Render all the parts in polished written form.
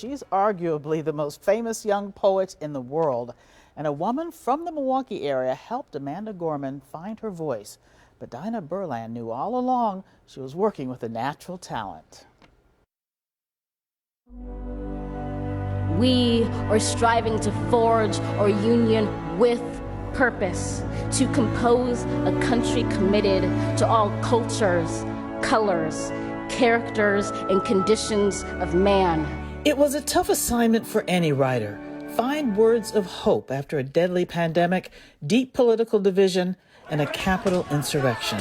she's arguably the most famous young poet in the world. And a woman from the Milwaukee area helped Amanda Gorman find her voice. But Dinah Berland knew all along she was working with a natural talent. We are striving to forge our union with purpose, to compose a country committed to all cultures, colors, characters, and conditions of man. It was a tough assignment for any writer. Find words of hope after a deadly pandemic, deep political division, and a capital insurrection.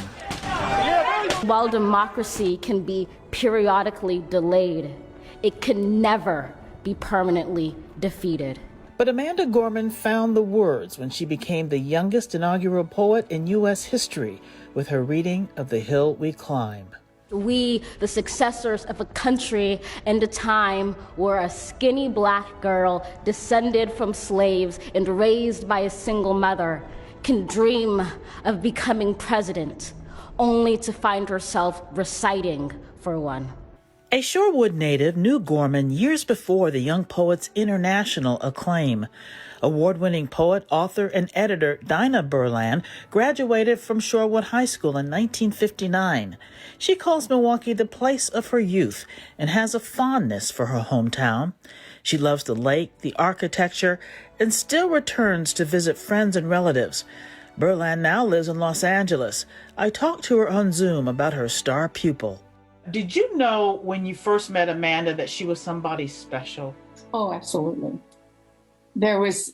While democracy can be periodically delayed, it can never be permanently defeated. But Amanda Gorman found the words when she became the youngest inaugural poet in U.S. history with her reading of The Hill We Climb. We, the successors of a country and a time where a skinny black girl descended from slaves and raised by a single mother, can dream of becoming president, only to find herself reciting for one. A Shorewood native knew Gorman years before the young poet's international acclaim. Award-winning poet, author, and editor Dinah Berland graduated from Shorewood High School in 1959. She calls Milwaukee the place of her youth and has a fondness for her hometown. She loves the lake, the architecture, and still returns to visit friends and relatives. Berland now lives in Los Angeles. I talked to her on Zoom about her star pupil. Did you know when you first met Amanda that she was somebody special? Oh, absolutely. There was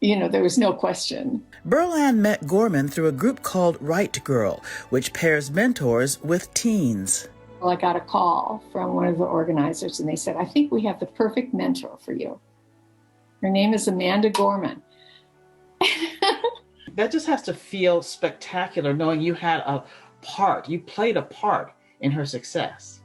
no question. Berland met Gorman through a group called Right Girl, which pairs mentors with teens. Well, I got a call from one of the organizers, and they said, I think we have the perfect mentor for you. Her name is Amanda Gorman. That just has to feel spectacular, knowing you had a part, you played a part in her success.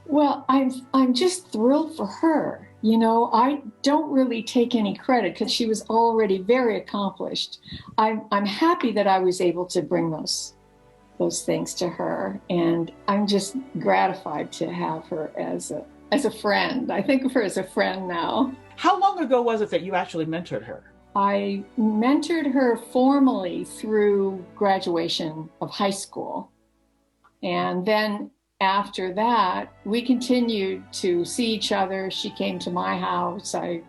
Well, I'm just thrilled for her. You know, I don't really take any credit because she was already very accomplished. I'm happy that I was able to bring those things to her, and I'm just gratified to have her as a friend. I think of her as a friend now. How long ago was it that you actually mentored her? I mentored her formally through graduation of high school, and then after that, we continued to see each other. She came to my house. I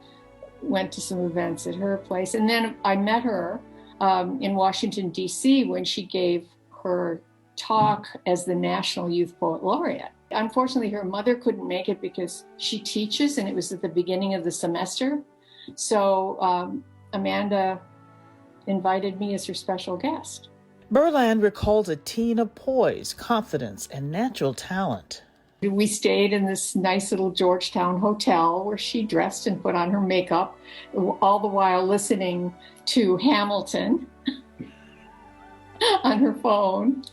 went to some events at her place. And then I met her in Washington, D.C. when she gave her talk as the National Youth Poet Laureate. Unfortunately, her mother couldn't make it because she teaches, and it was at the beginning of the semester. So Amanda invited me as her special guest. Berland recalls a teen of poise, confidence, and natural talent. We stayed in this nice little Georgetown hotel where she dressed and put on her makeup, all the while listening to Hamilton on her phone.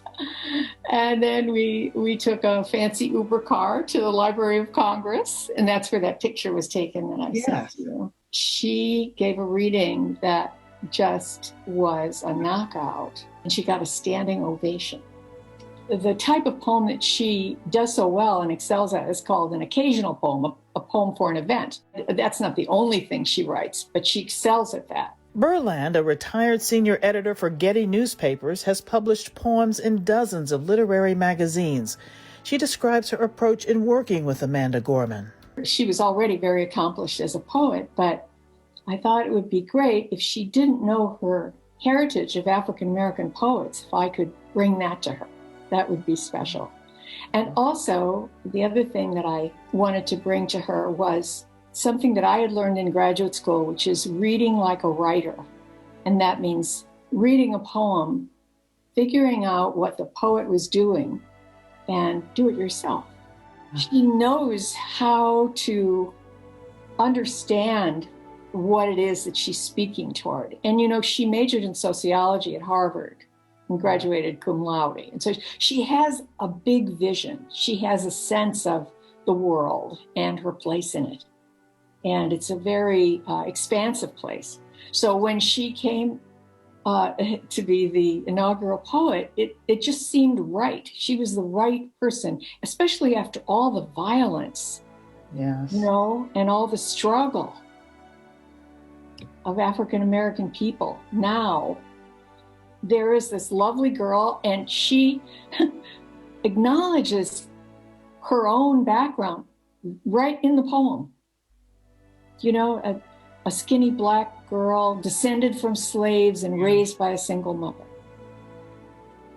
And then we took a fancy Uber car to the Library of Congress, and that's where that picture was taken that I sent you. She gave a reading that just was a knockout, and she got a standing ovation. The type of poem that she does so well and excels at is called an occasional poem, a poem for an event. That's not the only thing she writes, but she excels at that. Berland, a retired senior editor for Getty Newspapers, has published poems in dozens of literary magazines. She describes her approach in working with Amanda Gorman. She was already very accomplished as a poet, but I thought it would be great if she didn't know her heritage of African-American poets, if I could bring that to her. That would be special. And also, the other thing that I wanted to bring to her was something that I had learned in graduate school, which is reading like a writer. And that means reading a poem, figuring out what the poet was doing, and do it yourself. She knows how to understand what it is that she's speaking toward. And, you know, she majored in sociology at Harvard and graduated cum laude. And so she has a big vision. She has a sense of the world and her place in it. And it's a very expansive place. So when she came to be the inaugural poet, it just seemed right. She was the right person, especially after all the violence Yes. you know, and all the struggle of African American people. Now, there is this lovely girl, and she acknowledges her own background right in the poem. You know, a skinny black girl descended from slaves and raised by a single mother.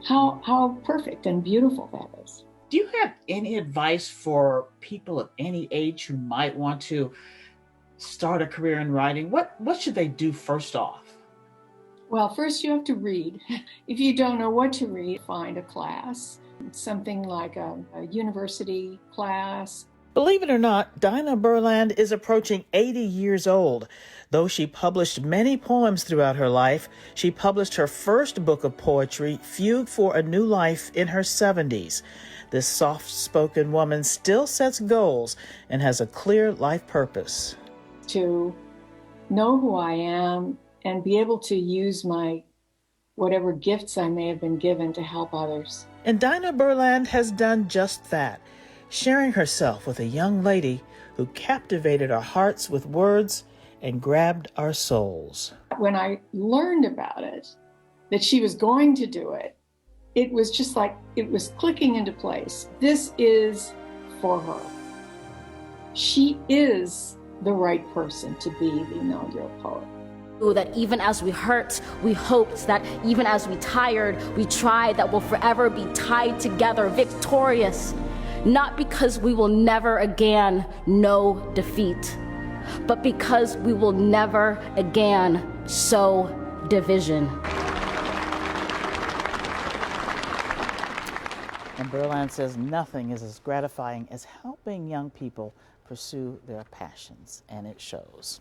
How perfect and beautiful that is. Do you have any advice for people of any age who might want to start a career in writing? What should they do first off? Well, first you have to read. If you don't know what to read, find a class, something like a university class. Believe it or not, Dinah Burland is approaching 80 years old. Though she published many poems throughout her life, she published her first book of poetry, Fugue for a New Life, in her 70s. This soft-spoken woman still sets goals and has a clear life purpose. To know who I am and be able to use my whatever gifts I may have been given to help others. And Dinah Burland has done just that, sharing herself with a young lady who captivated our hearts with words and grabbed our souls. When I learned about it, that she was going to do it, it was just like it was clicking into place. This is for her. She is the right person to be the inaugural poet. That even as we hurt, we hoped, that even as we tired, we tried, that we'll forever be tied together, victorious. Not because we will never again know defeat, but because we will never again sow division. And Burland says nothing is as gratifying as helping young people pursue their passions, and it shows.